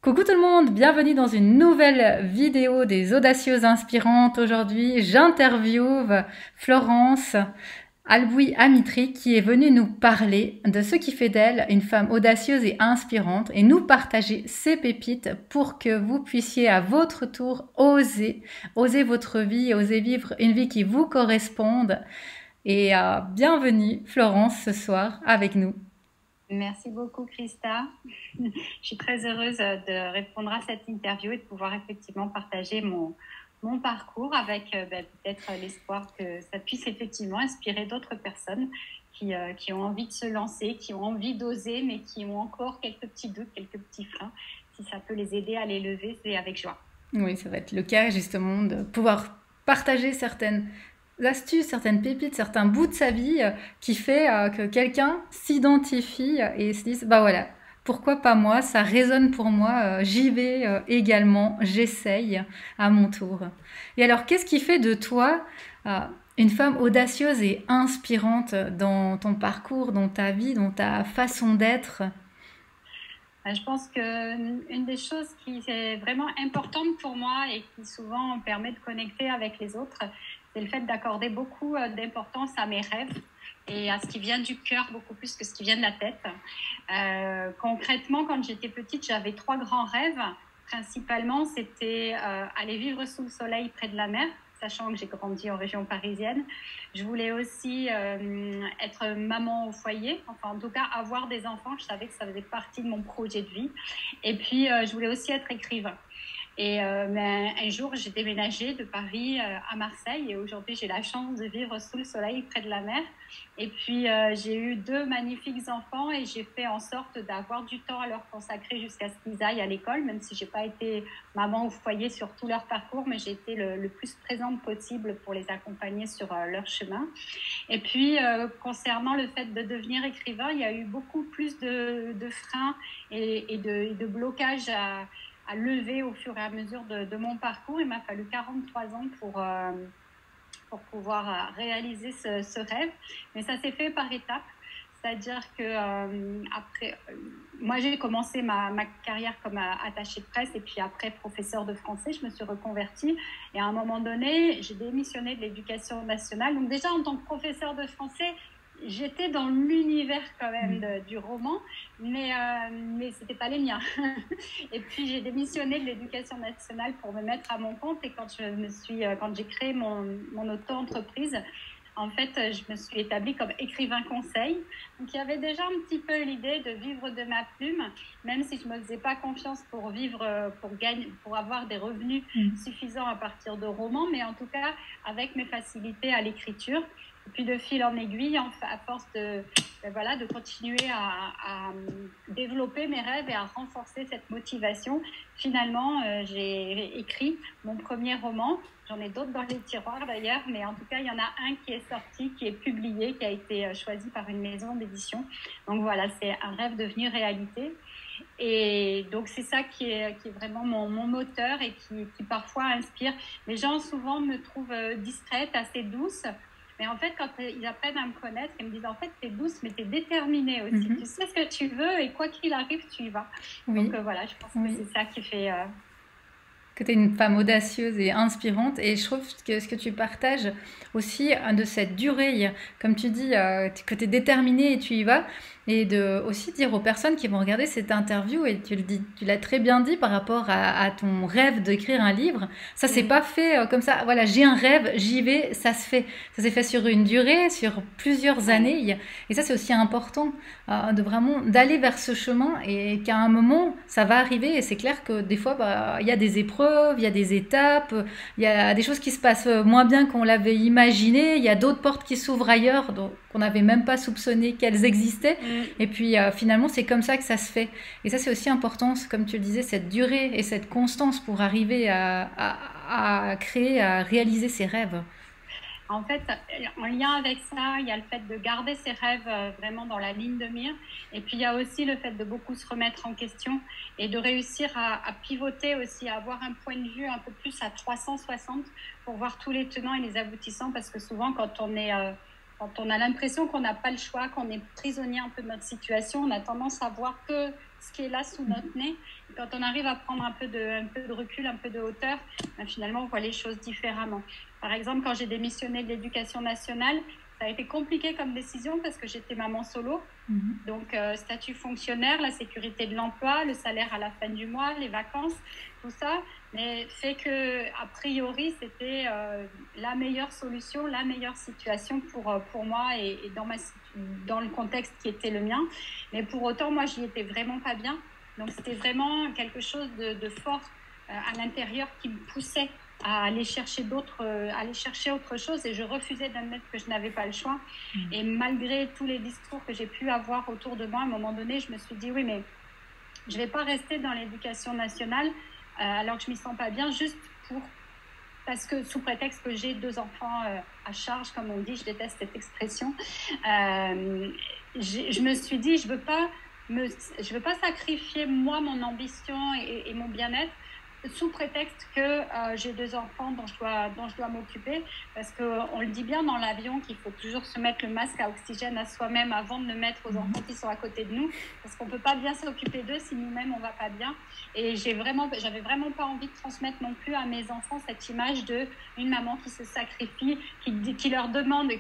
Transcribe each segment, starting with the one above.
Coucou tout le monde, bienvenue dans une nouvelle vidéo des Audacieuses Inspirantes. Aujourd'hui, j'interviewe Florence Albouy-Amitry qui est venue nous parler de ce qui fait d'elle une femme audacieuse et inspirante et nous partager ses pépites pour que vous puissiez à votre tour oser votre vie, oser vivre une vie qui vous corresponde. Et bienvenue Florence ce soir avec nous. Merci beaucoup, Christa. Je suis très heureuse de répondre à cette interview et de pouvoir effectivement partager mon parcours avec peut-être l'espoir que ça puisse effectivement inspirer d'autres personnes qui ont envie de se lancer, qui ont envie d'oser, mais qui ont encore quelques petits doutes, quelques petits freins. Si ça peut les aider à les lever, c'est avec joie. Oui, ça va être le cas justement de pouvoir partager certaines astuces, certaines pépites, certains bouts de sa vie qui fait que quelqu'un s'identifie et se dise, bah voilà, pourquoi pas moi, ça résonne pour moi, j'y vais également, j'essaye à mon tour. Et alors, qu'est-ce qui fait de toi une femme audacieuse et inspirante dans ton parcours, dans ta vie, dans ta façon d'être? Je pense qu'une des choses qui est vraiment importante pour moi et qui souvent permet de connecter avec les autres, c'est le fait d'accorder beaucoup d'importance à mes rêves et à ce qui vient du cœur beaucoup plus que ce qui vient de la tête. Concrètement, quand j'étais petite, j'avais 3 grands rêves. Principalement, c'était aller vivre sous le soleil près de la mer, sachant que j'ai grandi en région parisienne. Je voulais aussi être maman au foyer, enfin en tout cas avoir des enfants. Je savais que ça faisait partie de mon projet de vie. Et puis, je voulais aussi être écrivain. Et un jour, j'ai déménagé de Paris à Marseille et aujourd'hui, j'ai la chance de vivre sous le soleil près de la mer. Et puis, j'ai eu 2 magnifiques enfants et j'ai fait en sorte d'avoir du temps à leur consacrer jusqu'à ce qu'ils aillent à l'école, même si je n'ai pas été maman au foyer sur tout leur parcours, mais j'ai été le plus présente possible pour les accompagner sur leur chemin. Et puis, concernant le fait de devenir écrivain, il y a eu beaucoup plus de freins et de blocages à lever au fur et à mesure de mon parcours. Il m'a fallu 43 ans pour pouvoir réaliser ce rêve. Mais ça s'est fait par étapes. C'est-à-dire que moi j'ai commencé ma carrière comme attachée de presse et puis après professeur de français, je me suis reconvertie et à un moment donné, j'ai démissionné de l'éducation nationale. Donc déjà en tant que professeur de français, j'étais dans l'univers quand même du roman, mais c'était pas les miens. Et puis j'ai démissionné de l'éducation nationale pour me mettre à mon compte et quand j'ai créé mon auto-entreprise, en fait, je me suis établie comme écrivain conseil. Donc, il y avait déjà un petit peu l'idée de vivre de ma plume, même si je ne me faisais pas confiance pour vivre, pour avoir des revenus suffisants à partir de romans, mais en tout cas, avec mes facilités à l'écriture. Et puis, de fil en aiguille, à force de continuer à développer mes rêves et à renforcer cette motivation, finalement, j'ai écrit mon premier roman. J'en ai d'autres dans les tiroirs d'ailleurs, mais en tout cas, il y en a un qui est sorti, qui est publié, qui a été choisi par une maison d'édition. Donc voilà, c'est un rêve devenu réalité. Et donc, c'est ça qui est vraiment mon moteur et qui parfois inspire. Les gens souvent me trouvent distraite, assez douce. Mais en fait, quand ils apprennent à me connaître, ils me disent en fait, t'es douce, mais t'es déterminée aussi. Tu sais ce que tu veux et quoi qu'il arrive, tu y vas. Oui. Donc voilà, je pense que c'est ça qui fait... Que tu es une femme audacieuse et inspirante. Et je trouve que ce que tu partages aussi de cette durée, comme tu dis, que tu es déterminée et tu y vas. Et de aussi dire aux personnes qui vont regarder cette interview, et tu l'as très bien dit par rapport à ton rêve d'écrire un livre, ça s'est pas fait comme ça, voilà, j'ai un rêve, j'y vais, ça se fait. Ça s'est fait sur une durée, sur plusieurs années. Et ça, c'est aussi important de vraiment d'aller vers ce chemin et qu'à un moment, ça va arriver. Et c'est clair que des fois, il y a des épreuves, il y a des étapes, il y a des choses qui se passent moins bien qu'on l'avait imaginé, il y a d'autres portes qui s'ouvrent ailleurs, donc qu'on n'avait même pas soupçonné qu'elles existaient. Et puis finalement, c'est comme ça que ça se fait. Et ça, c'est aussi important, comme tu le disais, cette durée et cette constance pour arriver à créer, à réaliser ses rêves. En fait, en lien avec ça, il y a le fait de garder ses rêves vraiment dans la ligne de mire. Et puis, il y a aussi le fait de beaucoup se remettre en question et de réussir à pivoter aussi, à avoir un point de vue un peu plus à 360 pour voir tous les tenants et les aboutissants. Parce que souvent, quand on a l'impression qu'on n'a pas le choix, qu'on est prisonnier un peu de notre situation, on a tendance à voir que ce qui est là sous notre nez. Et quand on arrive à prendre un peu de recul, un peu de hauteur, ben finalement, on voit les choses différemment. Par exemple, quand j'ai démissionné de l'Éducation nationale, ça a été compliqué comme décision parce que j'étais maman solo. Donc, statut fonctionnaire, la sécurité de l'emploi, le salaire à la fin du mois, les vacances, tout ça. Mais fait que, a priori, c'était la meilleure solution, la meilleure situation pour moi et dans le contexte qui était le mien. Mais pour autant, moi, j'y étais vraiment pas bien. Donc, c'était vraiment quelque chose de fort à l'intérieur qui me poussait à aller chercher autre chose, et je refusais d'admettre que je n'avais pas le choix. Et malgré tous les discours que j'ai pu avoir autour de moi, à un moment donné, je me suis dit oui, mais je vais pas rester dans l'éducation nationale alors que je m'y sens pas bien, juste parce que sous prétexte que j'ai 2 enfants à charge, comme on dit, je déteste cette expression. Je me suis dit je veux pas sacrifier moi mon ambition et mon bien-être sous prétexte que j'ai 2 enfants dont je dois m'occuper, parce qu'on le dit bien dans l'avion qu'il faut toujours se mettre le masque à oxygène à soi-même avant de le mettre aux enfants qui sont à côté de nous, parce qu'on ne peut pas bien s'occuper d'eux si nous-mêmes on ne va pas bien. Et j'avais vraiment pas envie de transmettre non plus à mes enfants cette image d'une maman qui se sacrifie, qui leur demande,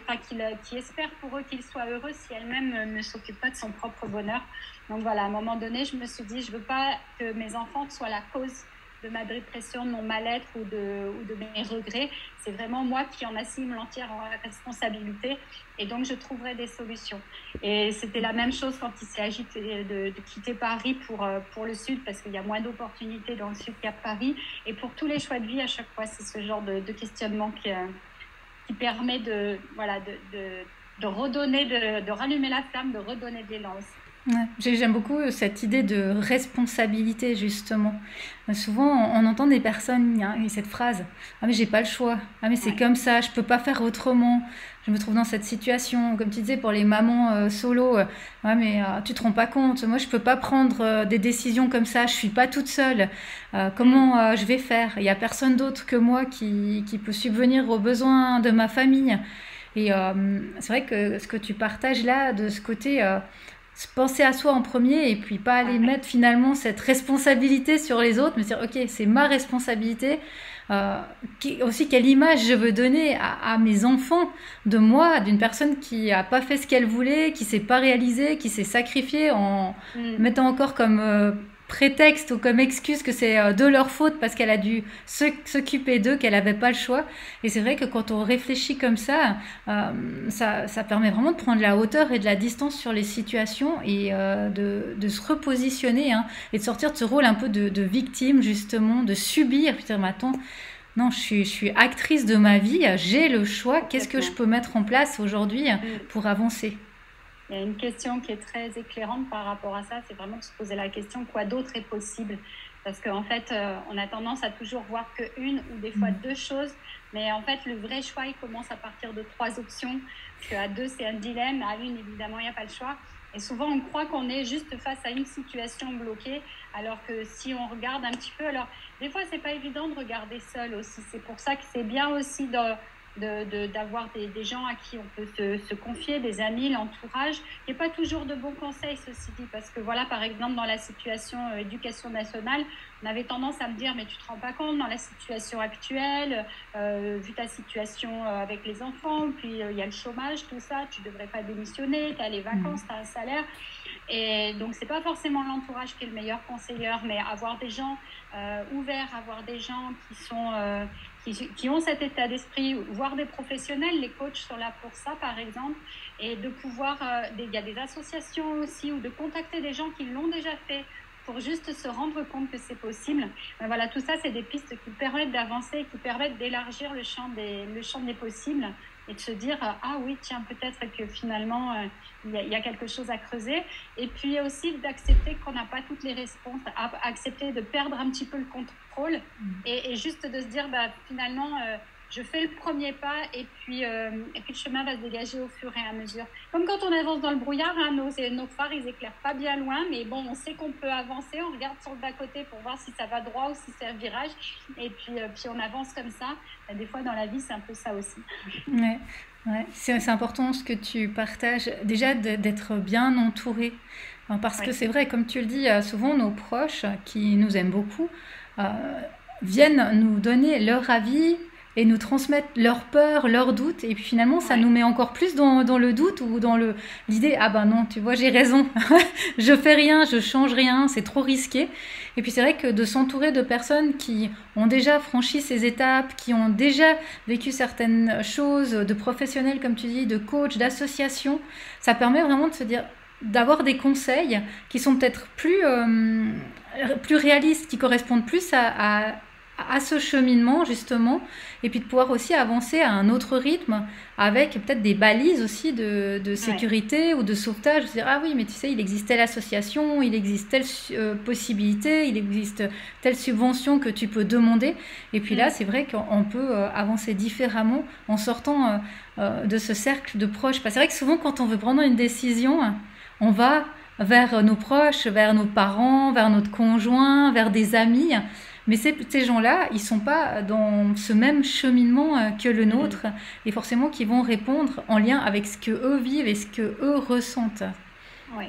qui espère pour eux qu'ils soient heureux si elle-même ne s'occupe pas de son propre bonheur. Donc voilà, à un moment donné, je me suis dit, je ne veux pas que mes enfants soient la cause de ma dépression, de mon mal-être ou de mes regrets. C'est vraiment moi qui en assume l'entière responsabilité, et donc je trouverai des solutions. Et c'était la même chose quand il s'est agi de quitter Paris pour le Sud, parce qu'il y a moins d'opportunités dans le Sud qu'à Paris. Et pour tous les choix de vie, à chaque fois, c'est ce genre de questionnement qui permet de redonner, de rallumer la flamme, de redonner de l'élan aussi. Ouais, j'aime beaucoup cette idée de responsabilité, justement. Souvent, on entend des personnes, hein, et cette phrase: ah mais j'ai pas le choix, ah mais c'est comme ça, je peux pas faire autrement. Je me trouve dans cette situation, comme tu disais, pour les mamans solo. Ouais, mais tu te rends pas compte, moi je peux pas prendre des décisions comme ça, je suis pas toute seule. Comment je vais faire? Il y a personne d'autre que moi qui peut subvenir aux besoins de ma famille. Et c'est vrai que ce que tu partages là, de ce côté, penser à soi en premier, et puis pas aller mettre finalement cette responsabilité sur les autres, mais dire ok, c'est ma responsabilité. Aussi, quelle image je veux donner à mes enfants de moi, d'une personne qui a pas fait ce qu'elle voulait, qui s'est pas réalisée, qui s'est sacrifiée en mettant encore comme prétexte ou comme excuse que c'est de leur faute parce qu'elle a dû s'occuper d'eux, qu'elle n'avait pas le choix. Et c'est vrai que quand on réfléchit comme ça permet vraiment de prendre la hauteur et de la distance sur les situations, et de se repositionner, hein, et de sortir de ce rôle un peu de victime, justement, de subir, puis dire mais attends, non, je suis actrice de ma vie, j'ai le choix, qu'est-ce que je peux mettre en place aujourd'hui pour avancer? Il y a une question qui est très éclairante par rapport à ça, c'est vraiment de se poser la question quoi d'autre est possible. Parce qu'en fait, on a tendance à toujours voir qu'une ou des fois 2 choses, mais en fait, le vrai choix, il commence à partir de 3 options. Parce qu'à 2, c'est un dilemme, à 1, évidemment, il n'y a pas le choix. Et souvent, on croit qu'on est juste face à une situation bloquée, alors que si on regarde un petit peu, alors des fois, c'est pas évident de regarder seul aussi. C'est pour ça que c'est bien aussi d'avoir des gens à qui on peut se confier, des amis, l'entourage. Il n'y a pas toujours de bons conseils, ceci dit, parce que voilà, par exemple, dans la situation éducation nationale, on avait tendance à me dire mais tu te rends pas compte dans la situation actuelle, vu ta situation avec les enfants, puis il y a le chômage, tout ça, tu devrais pas démissionner, tu as les vacances, tu as un salaire. Et donc c'est pas forcément l'entourage qui est le meilleur conseiller, mais avoir des gens ouverts, avoir des gens qui ont cet état d'esprit, voire des professionnels, les coachs sont là pour ça par exemple, et de pouvoir, il y a des associations aussi, ou de contacter des gens qui l'ont déjà fait pour juste se rendre compte que c'est possible. Mais voilà, tout ça c'est des pistes qui permettent d'avancer, qui permettent d'élargir le champ des possibles, et de se dire ah oui tiens, peut-être que finalement il y a quelque chose à creuser, et puis aussi d'accepter qu'on n'a pas toutes les réponses, accepter de perdre un petit peu le contrôle, et juste de se dire finalement je fais le premier pas, et puis le chemin va se dégager au fur et à mesure. Comme quand on avance dans le brouillard, hein, nos phares ils éclairent pas bien loin, mais bon, on sait qu'on peut avancer, on regarde sur le bas-côté pour voir si ça va droit ou si c'est un virage, et puis on avance comme ça. Des fois dans la vie c'est un peu ça aussi. Ouais. Ouais, c'est important ce que tu partages, déjà d'être bien entouré. Parce que Oui, c'est vrai, comme tu le dis, souvent nos proches qui nous aiment beaucoup euh, viennent nous donner leur avis et nous transmettent leurs peurs, leurs doutes. Et puis finalement, ça nous ouais. met encore plus dans le doute ou dans l'idée, ah ben non, tu vois, j'ai raison, je fais rien, je change rien, c'est trop risqué. Et puis c'est vrai que de s'entourer de personnes qui ont déjà franchi ces étapes, qui ont déjà vécu certaines choses, de professionnels, comme tu dis, de coachs, d'associations, ça permet vraiment de se dire, d'avoir des conseils qui sont peut-être plus réalistes, qui correspondent plus à ce cheminement justement, et puis de pouvoir aussi avancer à un autre rythme avec peut-être des balises aussi de Ouais. sécurité ou de sauvetage. Se dire, ah oui, mais tu sais, il existe telle association, il existe telle possibilité, il existe telle subvention que tu peux demander. Et puis là, Mm. c'est vrai qu'on peut avancer différemment en sortant de ce cercle de proches. Parce que c'est vrai que souvent, quand on veut prendre une décision, on va vers nos proches, vers nos parents, vers notre conjoint, vers des amis. Mais ces gens-là, ils ne sont pas dans ce même cheminement que le Mm. nôtre et forcément qui vont répondre en lien avec ce que eux vivent et ce que eux ressentent. Oui.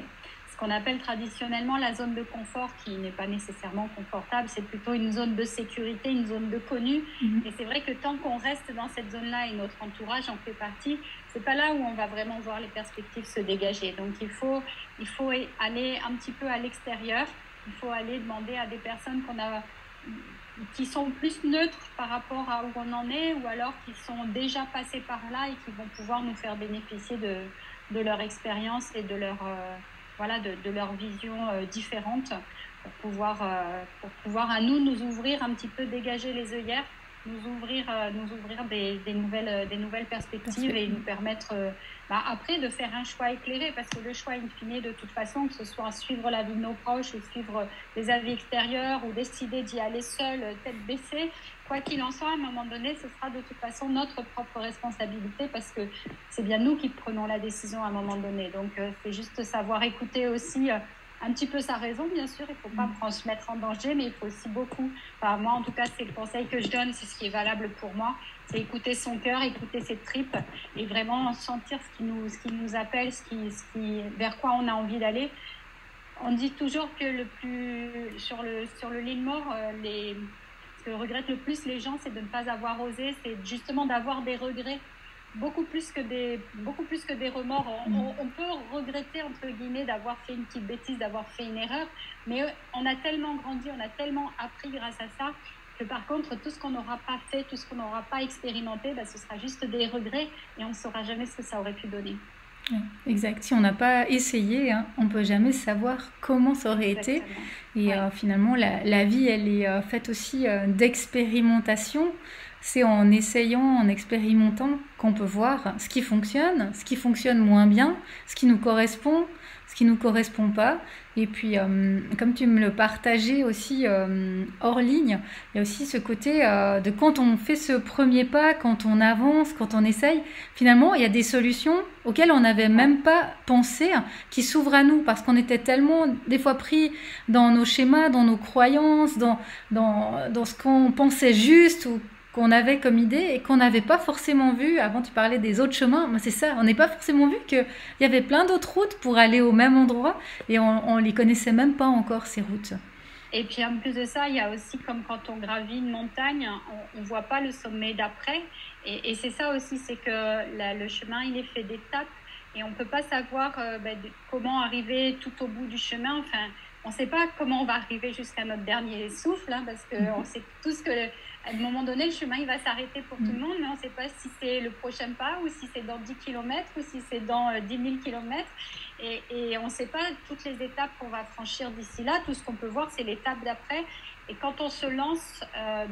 Ce qu'on appelle traditionnellement la zone de confort, qui n'est pas nécessairement confortable, c'est plutôt une zone de sécurité, une zone de connu. Et c'est vrai que tant qu'on reste dans cette zone-là et notre entourage en fait partie, c'est pas là où on va vraiment voir les perspectives se dégager. Donc il faut aller un petit peu à l'extérieur. Il faut aller demander à des personnes qui sont plus neutres par rapport à où on en est, ou alors qui sont déjà passés par là et qui vont pouvoir nous faire bénéficier de leur expérience et de de leur vision différente pour pouvoir à nous ouvrir un petit peu, dégager les œillères, nous ouvrir des nouvelles perspectives et nous permettre après de faire un choix éclairé, parce que le choix in fine, de toute façon, que ce soit suivre l'avis de nos proches ou suivre les avis extérieurs ou décider d'y aller seul, tête baissée, quoi qu'il en soit, à un moment donné, ce sera de toute façon notre propre responsabilité, parce que c'est bien nous qui prenons la décision à un moment donné. Donc, c'est juste savoir écouter aussi un petit peu sa raison, bien sûr. Il ne faut pas se mettre en danger, mais il faut aussi beaucoup. Enfin, moi, en tout cas, c'est le conseil que je donne, c'est ce qui est valable pour moi. C'est écouter son cœur, écouter ses tripes et vraiment sentir ce qui nous appelle, vers quoi on a envie d'aller. On dit toujours que sur le lit de mort, ce que regrettent le plus les gens, c'est de ne pas avoir osé, c'est justement d'avoir des regrets beaucoup plus que des remords. On peut regretter, entre guillemets, d'avoir fait une petite bêtise, d'avoir fait une erreur, mais on a tellement grandi, on a tellement appris grâce à ça, que par contre, tout ce qu'on n'aura pas fait, tout ce qu'on n'aura pas expérimenté, ce sera juste des regrets et on ne saura jamais ce que ça aurait pu donner. Ouais, exact. Si on n'a pas essayé, hein, on ne peut jamais savoir comment ça aurait été. Exactement. Et Ouais. finalement, la vie, elle est faite aussi d'expérimentation. C'est en essayant, en expérimentant qu'on peut voir ce qui fonctionne moins bien, ce qui nous correspond, ce qui nous correspond pas. Et puis, comme tu me le partageais aussi hors ligne, il y a aussi ce côté de quand on fait ce premier pas, quand on avance, quand on essaye, finalement, il y a des solutions auxquelles on n'avait Ouais. même pas pensé, qui s'ouvrent à nous parce qu'on était tellement des fois pris dans nos schémas, dans nos croyances, dans ce qu'on pensait juste ou qu'on avait comme idée et qu'on n'avait pas forcément vu. Avant, tu parlais des autres chemins. Moi, c'est ça. On n'est pas forcément vu qu'il y avait plein d'autres routes pour aller au même endroit et on les connaissait même pas encore, ces routes. Et puis en plus de ça, il y a aussi, comme quand on gravit une montagne, on ne voit pas le sommet d'après. Et c'est ça aussi, c'est que le chemin, il est fait d'étapes et on ne peut pas savoir comment arriver tout au bout du chemin. Enfin, on ne sait pas comment on va arriver jusqu'à notre dernier souffle, hein, parce qu'on sait tous que à un moment donné, le chemin, il va s'arrêter pour tout le monde, mais on ne sait pas si c'est le prochain pas ou si c'est dans 10 kilomètres ou si c'est dans 10 000 kilomètres. Et on ne sait pas toutes les étapes qu'on va franchir d'ici là. Tout ce qu'on peut voir, c'est l'étape d'après. Et quand on se lance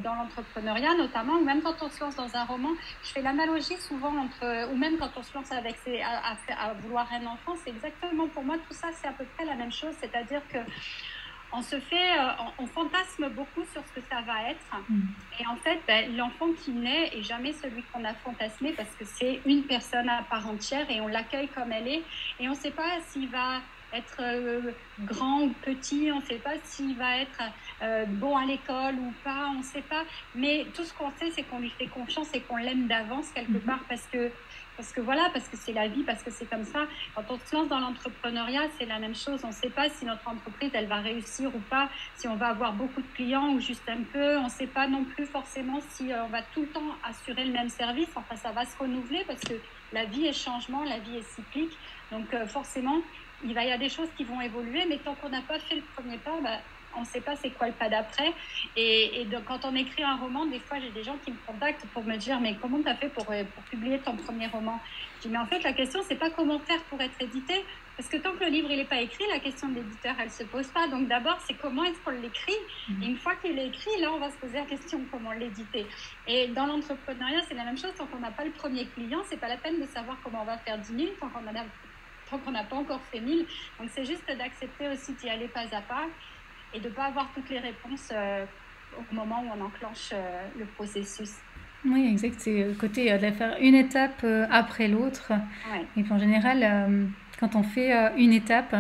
dans l'entrepreneuriat notamment, ou même quand on se lance dans un roman, je fais l'analogie souvent ou même quand on se lance à vouloir un enfant, c'est exactement pour moi, tout ça, c'est à peu près la même chose. C'est-à-dire que on fantasme beaucoup sur ce que ça va être. Et en fait, l'enfant qui naît est jamais celui qu'on a fantasmé, parce que c'est une personne à part entière et on l'accueille comme elle est. Et on ne sait pas s'il va être grand ou petit, on ne sait pas s'il va être bon à l'école ou pas, on ne sait pas. Mais tout ce qu'on sait, c'est qu'on lui fait confiance et qu'on l'aime d'avance quelque part, parce que parce que voilà, parce que c'est la vie, parce que c'est comme ça. Quand on se lance dans l'entrepreneuriat, c'est la même chose. On ne sait pas si notre entreprise, elle va réussir ou pas, si on va avoir beaucoup de clients ou juste un peu. On ne sait pas non plus forcément si on va tout le temps assurer le même service. Enfin, ça va se renouveler parce que la vie est changement, la vie est cyclique. Donc forcément, il y a des choses qui vont évoluer, mais tant qu'on n'a pas fait le premier pas, on ne sait pas c'est quoi le pas d'après. Et donc, quand on écrit un roman, des fois, j'ai des gens qui me contactent pour me dire « Mais comment tu as fait pour publier ton premier roman ?» Je dis « Mais en fait, la question, c'est pas comment faire pour être édité, parce que tant que le livre n'est pas écrit, la question de l'éditeur, elle ne se pose pas. Donc d'abord, c'est comment est-ce qu'on l'écrit. Et une fois qu'il est écrit, là, on va se poser la question de comment l'éditer. Et dans l'entrepreneuriat, c'est la même chose. Tant qu'on n'a pas le premier client, c'est pas la peine de savoir comment on va faire 10 000 tant qu'on n'a pas encore fait 1000. Donc c'est juste d'accepter aussi d'y aller pas à pas, et de ne pas avoir toutes les réponses au moment où on enclenche le processus. Oui, exact. C'est le côté de faire une étape après l'autre. Ouais. Et puis en général, quand on fait une étape,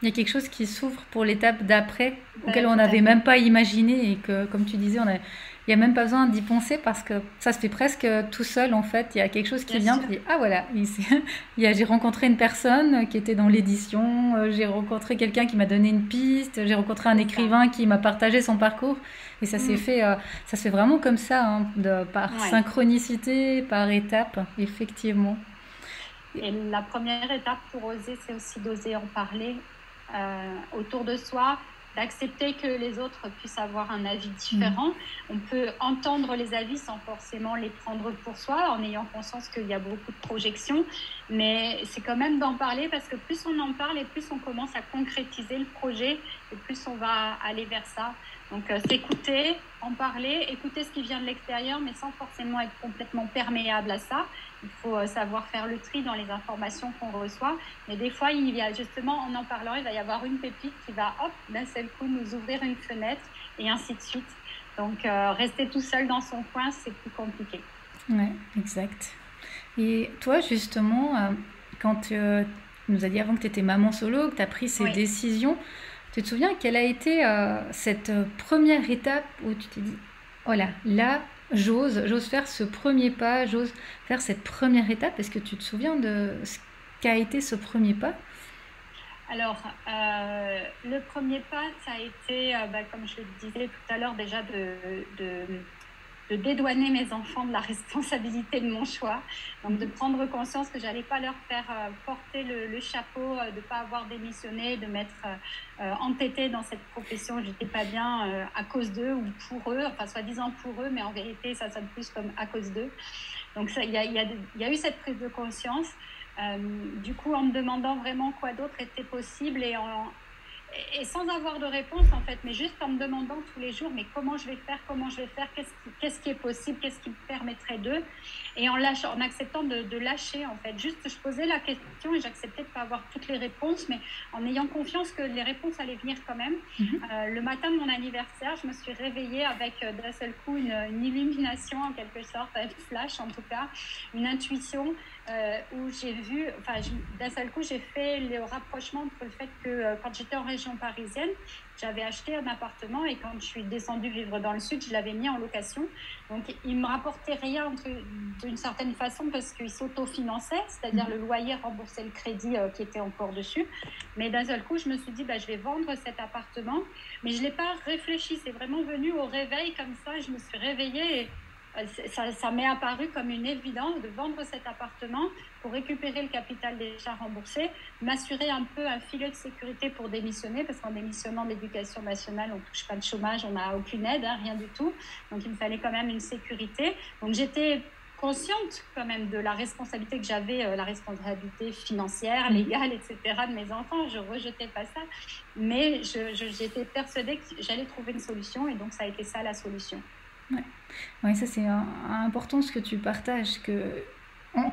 il y a quelque chose qui s'ouvre pour l'étape d'après, auquel on n'avait même pas imaginé. Et que, comme tu disais, il n'y a même pas besoin d'y penser parce que ça se fait presque tout seul en fait. Il y a quelque chose qui vient, puis ah voilà, j'ai rencontré une personne qui était dans l'édition, j'ai rencontré quelqu'un qui m'a donné une piste, j'ai rencontré un écrivain qui m'a partagé son parcours. Et ça s'est fait, ça se fait vraiment comme ça, hein, par synchronicité, par étape, effectivement. Et la première étape pour oser, c'est aussi d'oser en parler autour de soi, d'accepter que les autres puissent avoir un avis différent. On peut entendre les avis sans forcément les prendre pour soi, en ayant conscience qu'il y a beaucoup de projections, mais c'est quand même d'en parler, parce que plus on en parle et plus on commence à concrétiser le projet, et plus on va aller vers ça. Donc s'écouter, en parler, écouter ce qui vient de l'extérieur, mais sans forcément être complètement perméable à ça. Il faut savoir faire le tri dans les informations qu'on reçoit. Mais des fois, il y a justement, en parlant, il va y avoir une pépite qui va, hop, d'un seul coup, nous ouvrir une fenêtre, et ainsi de suite. Donc, rester tout seul dans son coin, c'est plus compliqué. Oui, exact. Et toi, justement, quand tu nous as dit avant que tu étais maman solo, que tu as pris ces décisions, tu te souviens quelle a été cette première étape où tu t'es dit, oh là, j'ose faire ce premier pas, j'ose faire cette première étape. Est-ce que tu te souviens de ce qu'a été ce premier pas? Alors, le premier pas, ça a été, comme je le disais tout à l'heure, déjà de dédouaner mes enfants de la responsabilité de mon choix. Donc, de prendre conscience que je n'allais pas leur faire porter le chapeau, de ne pas avoir démissionné, de m'être entêtée dans cette profession. Je n'étais pas bien à cause d'eux ou pour eux, enfin, soi-disant pour eux, mais en vérité, ça sonne plus comme à cause d'eux. Donc, il y a eu cette prise de conscience. Du coup, en me demandant vraiment quoi d'autre était possible, et sans avoir de réponse en fait, mais juste en me demandant tous les jours, mais comment je vais faire, qu'est-ce qui est possible, qu'est-ce qui me permettrait de, et en acceptant de lâcher en fait. Juste, je posais la question et j'acceptais de ne pas avoir toutes les réponses, mais en ayant confiance que les réponses allaient venir quand même. Le matin de mon anniversaire, je me suis réveillée avec d'un seul coup une illumination en quelque sorte, un flash en tout cas, une intuition, où j'ai vu, d'un seul coup, j'ai fait le rapprochement entre le fait que quand j'étais en région parisienne, j'avais acheté un appartement, et quand je suis descendue vivre dans le sud, je l'avais mis en location. Donc, il ne me rapportait rien d'une certaine façon parce qu'il s'autofinançait, c'est-à-dire le loyer remboursait le crédit qui était encore dessus. Mais d'un seul coup, je me suis dit, je vais vendre cet appartement. Mais je ne l'ai pas réfléchi, c'est vraiment venu au réveil comme ça. Je me suis réveillée et ça m'est apparu comme une évidence de vendre cet appartement pour récupérer le capital déjà remboursé, m'assurer un peu un filet de sécurité pour démissionner, parce qu'en démissionnant de l'éducation nationale, on ne touche pas de chômage, on n'a aucune aide, rien du tout. Donc il me fallait quand même une sécurité. Donc j'étais consciente quand même de la responsabilité que j'avais, la responsabilité financière, légale, etc. de mes enfants. Je ne rejetais pas ça, mais j'étais persuadée que j'allais trouver une solution, et donc ça a été ça la solution. Ouais, ça c'est important ce que tu partages, que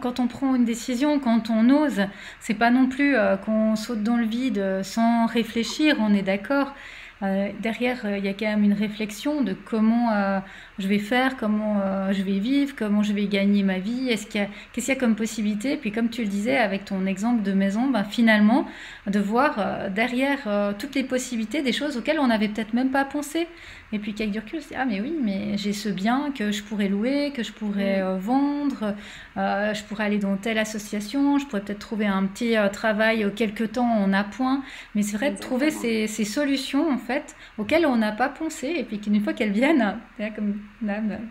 quand on prend une décision, quand on ose, c'est pas non plus qu'on saute dans le vide sans réfléchir, on est d'accord. Derrière, il y a quand même une réflexion de comment je vais faire, comment je vais vivre, comment je vais gagner ma vie, qu'est-ce qu'il y a comme possibilité. Puis comme tu le disais avec ton exemple de maison, ben, finalement, de voir derrière toutes les possibilités, des choses auxquelles on n'avait peut-être même pas pensé. Et puis qu'avec du recul, c'est ah mais oui, mais j'ai ce bien que je pourrais louer, que je pourrais vendre, je pourrais aller dans telle association, je pourrais peut-être trouver un petit travail quelque temps en appoint. Mais c'est vrai de trouver Exactement. ces solutions en fait auxquelles on n'a pas pensé et puis qu'une fois qu'elles viennent, là,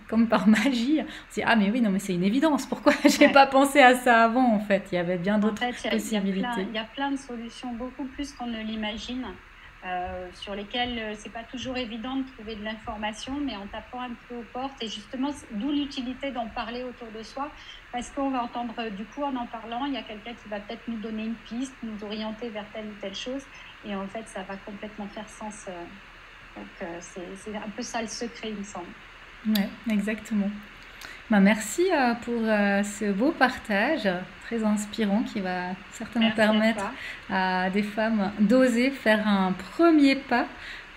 comme par magie, on se dit ah mais oui non mais c'est une évidence. Pourquoi j'ai Ouais. pas pensé à ça avant en fait? Il y avait bien En d'autres fait, possibilités. il y a plein de solutions, beaucoup plus qu'on ne l'imagine, sur lesquelles c'est pas toujours évident de trouver de l'information, mais en tapant un peu aux portes, et justement, d'où l'utilité d'en parler autour de soi, parce qu'on va entendre, du coup, en parlant, il y a quelqu'un qui va peut-être nous donner une piste, nous orienter vers telle ou telle chose, et en fait, ça va complètement faire sens. Donc, c'est un peu ça le secret, il me semble. Ouais, exactement. Ben, merci pour ce beau partage très inspirant qui va certainement Merci à permettre toi. à des femmes d'oser faire un premier pas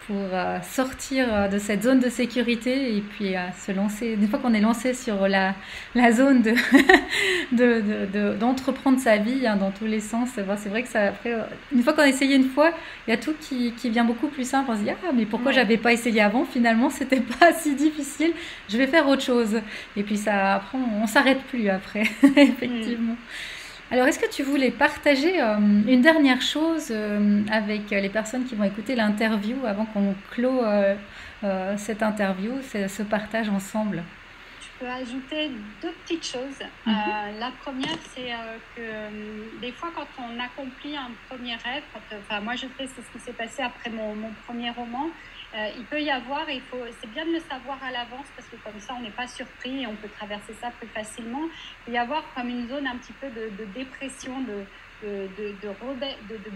pour sortir de cette zone de sécurité et puis se lancer. Une fois qu'on est lancé sur la zone d'entreprendre sa vie hein, dans tous les sens, ben, c'est vrai que ça, après, une fois qu'on a essayé une fois, il y a tout qui vient beaucoup plus simple. On se dit, ah, mais pourquoi Ouais. j'avais pas essayé avant? Finalement, c'était pas si difficile. Je vais faire autre chose. Et puis ça, après, on s'arrête plus après, Mm. effectivement. Alors, est-ce que tu voulais partager une dernière chose avec les personnes qui vont écouter l'interview avant qu'on clôt cette interview, ce partage ensemble? Je peux ajouter deux petites choses. Mhm. La première, c'est que des fois, quand on accomplit un premier rêve, enfin, moi je sais, c'est ce qui s'est passé après mon premier roman, il peut y avoir, c'est bien de le savoir à l'avance parce que comme ça, on n'est pas surpris et on peut traverser ça plus facilement. Il peut y avoir comme une zone un petit peu de dépression, de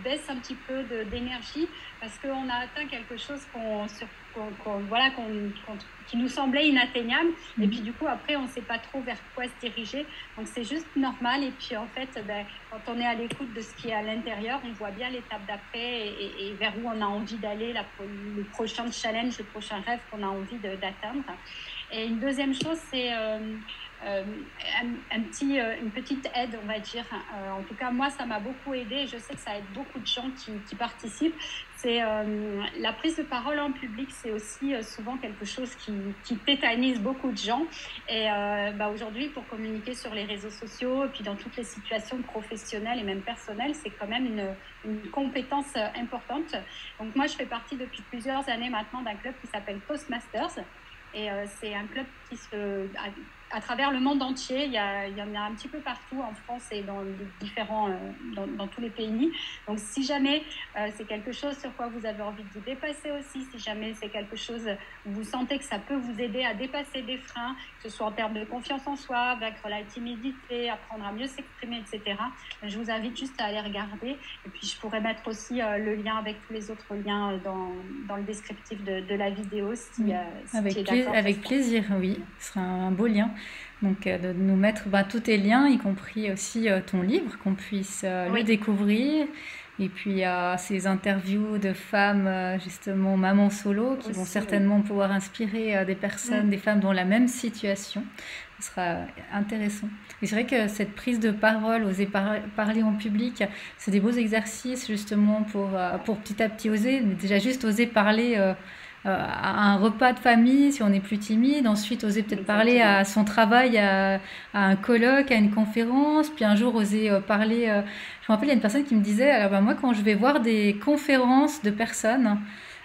baisse un petit peu d'énergie parce qu'on a atteint quelque chose voilà, qui nous semblait inatteignable. Et puis du coup, après, on ne sait pas trop vers quoi se diriger. Donc c'est juste normal. Et puis en fait, quand on est à l'écoute de ce qui est à l'intérieur, on voit bien l'étape d'après et vers où on a envie d'aller, le prochain challenge, le prochain rêve qu'on a envie d'atteindre. Et une deuxième chose, c'est euh, une petite aide, on va dire. En tout cas, moi, ça m'a beaucoup aidé et je sais que ça aide beaucoup de gens qui participent. C'est la prise de parole en public, c'est aussi souvent quelque chose qui tétanise beaucoup de gens. Et aujourd'hui, pour communiquer sur les réseaux sociaux et puis dans toutes les situations professionnelles et même personnelles, c'est quand même une compétence importante. Donc moi, je fais partie depuis plusieurs années maintenant d'un club qui s'appelle Toastmasters. Et c'est un club qui à travers le monde entier, il y en a un petit peu partout en France et dans dans tous les pays. Donc si jamais c'est quelque chose sur quoi vous avez envie de vous dépasser aussi, si jamais c'est quelque chose où vous sentez que ça peut vous aider à dépasser des freins, que ce soit en termes de confiance en soi, vaincre la timidité, apprendre à mieux s'exprimer, etc., je vous invite juste à aller regarder. Et puis je pourrais mettre aussi le lien avec tous les autres liens dans le descriptif de la vidéo si Oui, tu es d'accord, avec j'espère. plaisir, oui. Ce sera un beau lien. Donc, de nous mettre bah, tous tes liens, y compris aussi ton livre, qu'on puisse le Oui, découvrir. Et puis, ces interviews de femmes, justement, mamans solo, qui vont aussi, oui. certainement pouvoir inspirer des personnes, Mm. des femmes dans la même situation. Ce sera intéressant. Et c'est vrai que cette prise de parole, oser parler en public, c'est des beaux exercices, justement, pour petit à petit oser. Mais déjà, juste oser parler. À un repas de famille si on est plus timide, ensuite oser peut-être parler Exactement. à son travail, à un colloque, à une conférence, puis un jour oser parler. Je me rappelle, il y a une personne qui me disait, alors ben, moi quand je vais voir des conférences de personnes,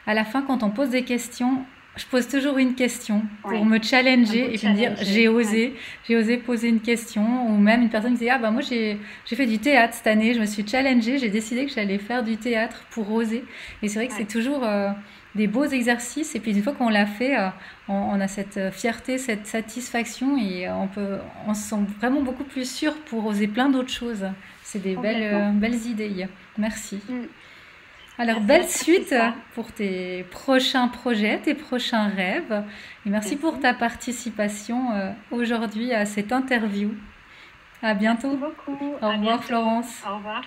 à la fin quand on pose des questions, je pose toujours une question pour Oui, me un peu challenger et puis me dire challenger. Ouais. j'ai osé poser une question ou même une personne me disait ah ben moi j'ai fait du théâtre cette année, je me suis challengée, j'ai décidé que j'allais faire du théâtre pour oser et c'est vrai que c'est Ouais. toujours des beaux exercices et puis une fois qu'on l'a fait on a cette fierté, cette satisfaction et on se sent vraiment beaucoup plus sûr pour oser plein d'autres choses. C'est des Complètement. belles idées. Merci. Mm. Alors, Merci belle à toi, suite Christa. pour tes prochains projets, tes prochains rêves. Et merci pour Merci. ta participation aujourd'hui à cette interview. À Merci bientôt. beaucoup. Au À revoir bientôt. Florence. Au revoir.